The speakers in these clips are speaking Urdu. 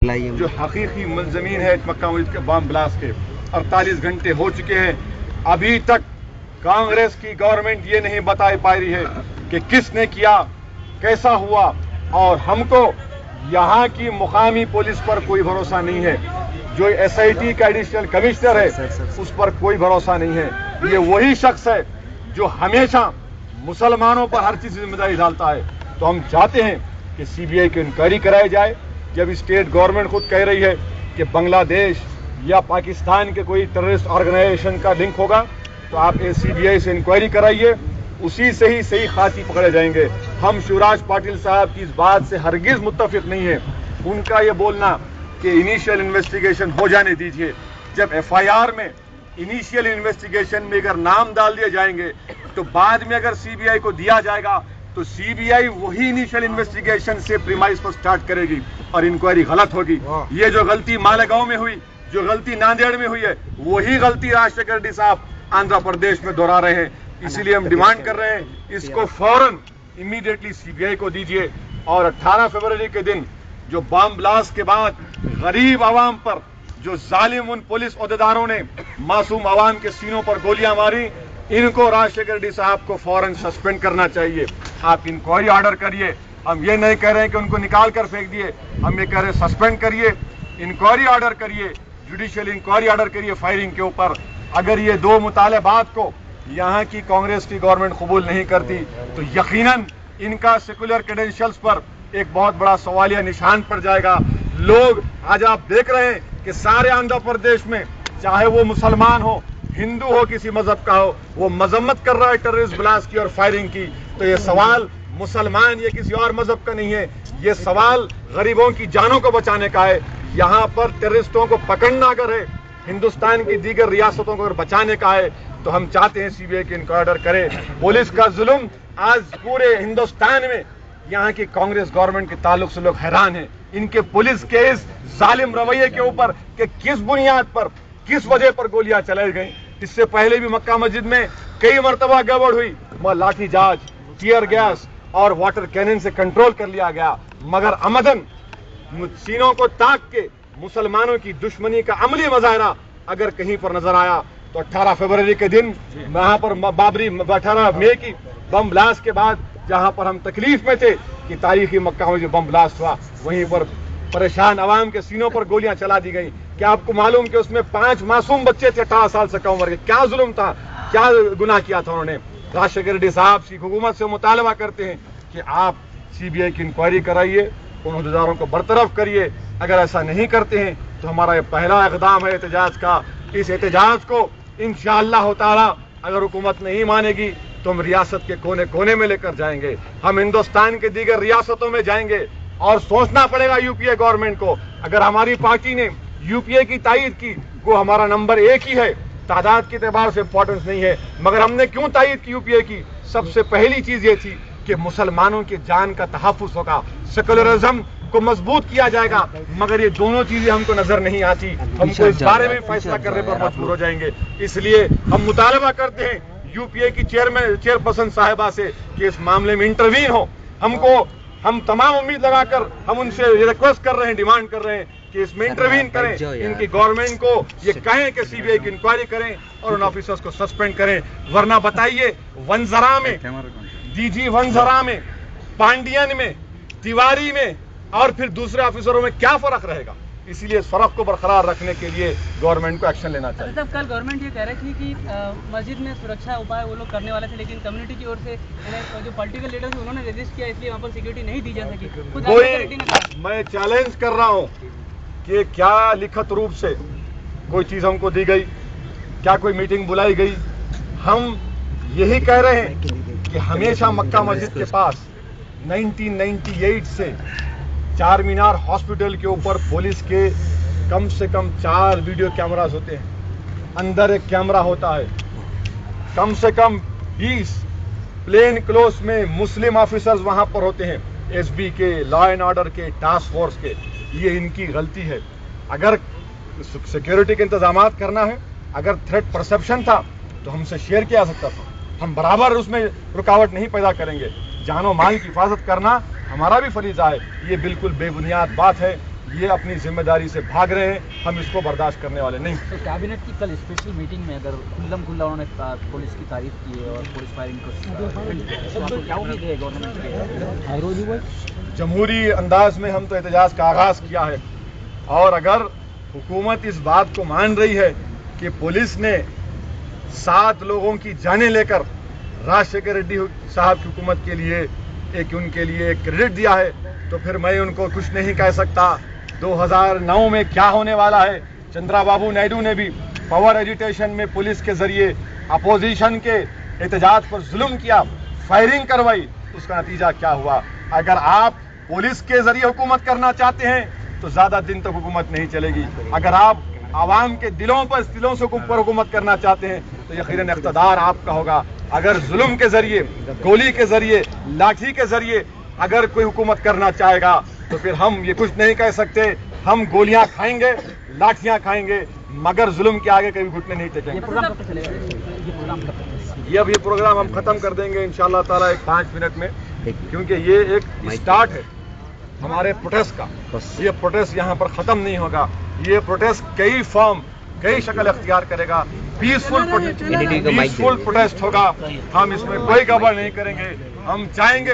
جو حقیقی ملزمین ہے مکہ مسجد کے بم بلاسٹ کے 48 گھنٹے ہو چکے ہیں، ابھی تک کانگریس کی گورنمنٹ یہ نہیں بتا پا رہی ہے کہ کس نے کیا، کیسا ہوا، اور ہم کو یہاں کی مقامی پولیس پر کوئی بھروسہ نہیں ہے، جو SIT کا ایڈیشنل کمشنر ہے اس پر کوئی بھروسہ نہیں ہے۔ یہ وہی شخص ہے جو ہمیشہ مسلمانوں پر ہر چیز ذمہ داری ڈالتا ہے۔ تو ہم چاہتے ہیں کہ CBI کی انکوائری کرائی جائے۔ جب اسٹیٹ گورنمنٹ خود کہہ رہی ہے کہ بنگلہ دیش یا پاکستان کے کوئی ٹیررسٹ آرگنائزیشن کا لنک ہوگا تو آپ CBI سے انکوائری کرائیے، اسی سے ہی صحیح خاطی پکڑے جائیں گے۔ ہم شیوراج پاٹل صاحب کی اس بات سے ہرگز متفق نہیں ہیں۔ ان کا یہ بولنا کہ انیشیل انویسٹیگیشن ہو جانے دیجیے، جب FIR میں انیشیل انویسٹیگیشن میں اگر نام ڈال دیے جائیں گے تو بعد میں اگر CBI کو دیا جائے گا تو CBI وہی انیشیل انویسٹیگیشن سے پریمائز پر سٹارٹ کرے گی اور انکوائری غلط ہوگی۔ یہ جو غلطی مالیگاؤں میں ہوئی، جو غلطی ناندیڑ میں ہوئی ہے، وہی غلطی راشٹر ریڈی صاحب آندھرا پردیش میں دہرا رہے ہیں۔ اسی لیے ہم ڈیمانڈ کر رہے ہیں اس کو فوراً امیڈیٹلی CBI کو دیجیے، اور 18 فروری کے دن جو بم بلاسٹ کے بعد غریب عوام پر جو ظالم ان پولیس عہدیداروں نے معصوم عوام کے سینوں پر گولیاں ماری، ان کو راشٹر ریڈی صاحب کو فوراً سسپینڈ کرنا چاہیے۔ آپ انکوائری آرڈر کریے، ہم یہ نہیں کہہ رہے ہیں کہ ان کو نکال کر پھینک دیے، ہم یہ کہہ رہے ہیں سسپینڈ کریے، انکوائری آرڈر کریے، جوڈیشل انکوائری آرڈر کریے فائرنگ کے اوپر۔ اگر یہ دو مطالبات کو یہاں کی کانگریس کی گورنمنٹ قبول نہیں کرتی تو یقیناً ان کا سیکولر کریڈینشلز پر ایک بہت بڑا سوالیہ نشان پڑ جائے گا۔ لوگ آج آپ دیکھ رہے ہیں کہ سارے آندھرا پردیش میں چاہے وہ مسلمان ہو، ہندو ہو، کسی مذہب کا ہو، وہ مذمت کر رہا ہے ٹیررسٹ بلاسٹ کی اور فائرنگ کی۔ تو یہ سوال مسلمان یا کسی اور مذہب کا نہیں ہے، یہ سوال غریبوں کی جانوں کو بچانے کا ہے۔ یہاں پر ٹیررسٹوں کو پکڑنا اگر ہے، ہندوستان کی دیگر ریاستوں کو اگر بچانے کا ہے تو ہم چاہتے ہیں CBI کی انکوائری کرے۔ پولیس کا ظلم آج پورے ہندوستان میں یہاں کی کانگریس گورنمنٹ کے تعلق سے لوگ حیران ہیں، ان کے پولیس کے اس ظالم رویے کے اوپر کہ کس بنیاد پر، کس وجہ پر گولیاں چلائی گئیں۔ اس سے پہلے بھی مکہ مسجد میں کئی مرتبہ گڑبڑ ہوئی، مگر لاٹھی چارج، ٹیئر گیس اور واٹر کینن سے کنٹرول کر لیا گیا، مگر عمدن سینوں کو تاک کے مسلمانوں کی دشمنی کا عملی مظاہرہ اگر کہیں پر نظر آیا تو 18 فروری کے دن وہاں پر 18 مئی کی بم بلاسٹ کے بعد جہاں پر ہم تکلیف میں تھے کہ تاریخی مکہ میں جو بم بلاسٹ ہوا، وہیں پر پریشان عوام کے سینوں پر گولیاں چلا دی گئیں۔ کیا آپ کو معلوم کہ اس میں 5 معصوم بچے تھے 18 سال سے کم عمر کے؟ کیا ظلم تھا، کیا گناہ کیا تھا انہوں نے؟ راشٹر ریڈی صاحب کی حکومت سے مطالبہ کرتے ہیں کہ آپ CBI کی انکوائری کرائیے، ان عہدیداروں کو برطرف کریے۔ اگر ایسا نہیں کرتے ہیں تو ہمارا یہ پہلا اقدام ہے احتجاج کا۔ اس احتجاج کو انشاءاللہ تعالی اگر حکومت نہیں مانے گی تو ہم ریاست کے کونے کونے میں لے کر جائیں گے، ہم ہندوستان کے دیگر ریاستوں میں جائیں گے، اور سوچنا پڑے گا UPA گورنمنٹ کو۔ اگر ہماری پارٹی نے UPA کی تائید کی، وہ ہمارا نمبر 1 ہی ہے، تعداد کے اعتبار سے امپورٹنس نہیں ہے، مگر ہم نے کیوں تائید کی UPA کی؟ سب سے پہلی چیز یہ تھی کہ مسلمانوں کی جان کا تحفظ ہوگا، سیکولرزم کو مضبوط کیا جائے گا، مگر یہ دونوں چیزیں ہم کو نظر نہیں آتی، ہم کو اس بارے میں فیصلہ کرنے پر مجبور ہو جائیں گے۔ اس لیے ہم مطالبہ کرتے ہیں UPA کی چیئرپرسن صاحبہ سے کہ اس معاملے میں انٹروین ہو۔ ہم تمام امید لگا کر ہم ان سے ریکویسٹ کر رہے ہیں، ڈیمانڈ کر رہے ہیں کہ اس میں انٹروین کریں، ان کی گورنمنٹ کو یہ کہیں کہ CBI کی انکوائری کریں اور ان آفیسرز کو سسپینڈ کریں، ورنہ بتائیے ونزرا میں، DG ونزرا میں، پانڈین میں، تیواری میں اور پھر دوسرے آفیسروں میں کیا فرق رہے گا؟ اسی لیے اس فرق کو برقرار رکھنے کے لیے گورنمنٹ کو ایکشن لینا چاہیے۔ صاحب کل گورنمنٹ یہ کہہ رہی تھی کہ مسجد میں سرکشا اپائے وہ لوگ کرنے والے تھے، لیکن کمیونٹی کی اور سے جو پولیٹیکل لیڈر تھے انہوں نے ریزسٹ کیا، اس لیے وہاں پر سیکورٹی نہیں دی جا سکی۔ میں چیلنج کر رہا ہوں کہ کیا لکھت روپ سے کوئی چیز ہم کو دی گئی، کیا کوئی میٹنگ بلائی گئی؟ ہم یہی کہہ رہے ہیں کہ ہمیشہ مکہ مسجد کے پاس 1998 سے چار مینار ہاسپٹل کے اوپر پولیس کے کم سے کم 4 ویڈیو کیمراز ہوتے ہیں، اندر ایک کیمرہ ہوتا ہے، کم سے کم 20 پلین کلوز میں مسلم آفیسرز وہاں پر ہوتے ہیں، SB کے، لا اینڈ آرڈر کے، ٹاسک فورس کے۔ یہ ان کی غلطی ہے۔ اگر سیکیورٹی کے انتظامات کرنا ہے، اگر تھریٹ پرسپشن تھا تو ہم سے شیئر کیا سکتا تھا، ہم برابر اس میں رکاوٹ نہیں پیدا کریں گے۔ جان و مال کی حفاظت کرنا ہمارا بھی فریضہ ہے، یہ بالکل بے بنیاد بات ہے۔ یہ اپنی ذمہ داری سے بھاگ رہے ہیں. ہم اس کو برداشت کرنے والے نہیں. تو کابینٹ کی کل اسپیشل میٹنگ میں اگر کھلم کھلا انہوں نے پولیس کی تعریف کی ہے اور پولیس فائرنگ کو کیا امید ہے گورنمنٹ کے؟ جمہوری انداز میں ہم تو احتجاج کا آغاز کیا ہے، اور اگر حکومت اس بات کو مان رہی ہے کہ پولیس نے 7 لوگوں کی جانیں لے کر راجشیکھر ریڈی صاحب کی حکومت کے لیے ان کے لیے ایک کریڈٹ دیا ہے، تو پھر میں ان کو کچھ نہیں کہہ سکتا. 2009 میں کیا ہونے والا ہے؟ چندرا بابو نائیڈو نے بھی پاور ایجیٹیشن میں پولیس کے ذریعے اپوزیشن کے احتجاج پر ظلم کیا، فائرنگ کروائی. اس کا نتیجہ کیا ہوا؟ اگر آپ پولیس کے ذریعے حکومت کرنا چاہتے ہیں تو زیادہ دن تک حکومت نہیں چلے گی. اگر آپ عوام کے دلوں سے حکومت کرنا چاہتے ہیں تو یقیناً اقتدار آپ کا ہوگا. اگر ظلم کے ذریعے، گولی کے ذریعے، لاٹھی کے ذریعے اگر کوئی حکومت کرنا چاہے گا تو پھر ہم یہ کچھ نہیں کہہ سکتے. ہم گولیاں کھائیں گے، لاٹھیاں کھائیں گے، مگر ظلم کے آگے کبھی گھٹنے نہیں ٹیکیں گے. یہ پروگرام ہم ختم کر دیں گے انشاءاللہ تعالیٰ 5 منٹ میں، کیونکہ یہ ایک اسٹارٹ ہے ہمارے پروٹیسٹ کا. یہ پروٹیسٹ یہاں پر ختم نہیں ہوگا. یہ پروٹیسٹ کئی شکل اختیار کرے گا. پیسفل پروٹیسٹ ہوگا. ہم اس میں کوئی گڑبڑ نہیں کریں گے. ہم چاہیں گے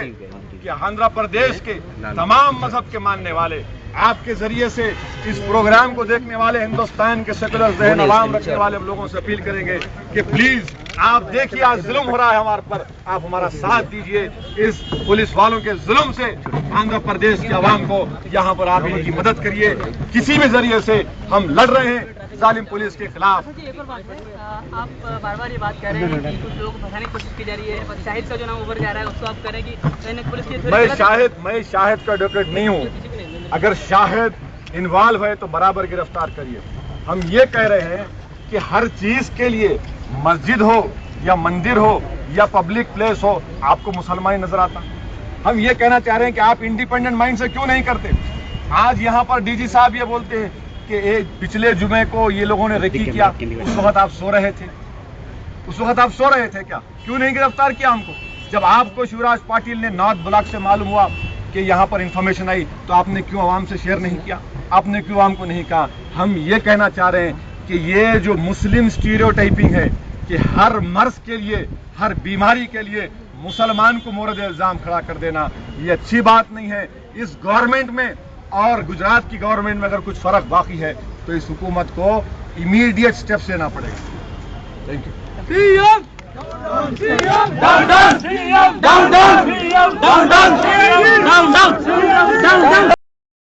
کہ آندھرا پردیش کے تمام مذہب کے ماننے والے آپ کے ذریعے سے اس پروگرام کو دیکھنے والے ہندوستان کے سیکولر ذہن عوام رکھنے والے لوگوں سے اپیل کریں گے کہ پلیز آپ دیکھیے آج ظلم ہو رہا ہے ہمارے پر، آپ ہمارا ساتھ دیجئے. اس پولیس والوں کے ظلم سے آندھرا پردیش کے عوام کو یہاں پر آپ ان کی مدد کریے. کسی بھی ذریعے سے ہم لڑ رہے ہیں ظالم پولیس کے خلاف. ایک اور بات ہے، آپ بار بار یہ بات کہہ رہے ہیں کہ کچھ لوگوں کو پھنسانے کی کوشش کی جا رہی ہے. شاہد کا جو نام اوپر جا رہا ہے اس کو آپ کہہ رہے ہیں کہ پولیس کی میں شاہد کا ایڈوکیٹ نہیں ہوں. اگر شاہد انوالو ہے تو برابر گرفتار کریے. ہم یہ کہہ رہے ہیں کہ ہر چیز کے لیے، مسجد ہو یا مندر ہو یا پبلک پلیس ہو، آپ کو مسلمان نظر آتا. ہم یہ کہنا چاہ رہے ہیں کہ آپ انڈیپینڈنٹ مائنڈ سے کیوں نہیں کرتے. آج یہاں پر ڈی جی صاحب یہ بولتے ہیں کہ پچھلے جمعے کو یہ لوگوں نے ریکی کیا، اس وقت آپ سو رہے تھے کیا؟ کیوں نہیں گرفتار کیا ہم کو؟ جب آپ کو شیوراج پاٹل نے نارتھ بلاک سے معلوم ہوا کہ یہاں پر انفارمیشن آئی تو آپ نے کیوں عوام سے شیئر نہیں کیا؟ آپ نے کیوں عوام کو نہیں کہا؟ ہم یہ کہنا چاہ رہے ہیں کہ یہ جو مسلم اسٹیریوٹائپنگ ہے کہ ہر مرض کے لیے، ہر بیماری کے لیے مسلمان کو مورد الزام کھڑا کر دینا، یہ اچھی بات نہیں ہے. اس گورنمنٹ میں اور گجرات کی گورنمنٹ میں اگر کچھ فرق باقی ہے تو اس حکومت کو امیڈیٹ سٹیپس لینا پڑے گا. Thank you.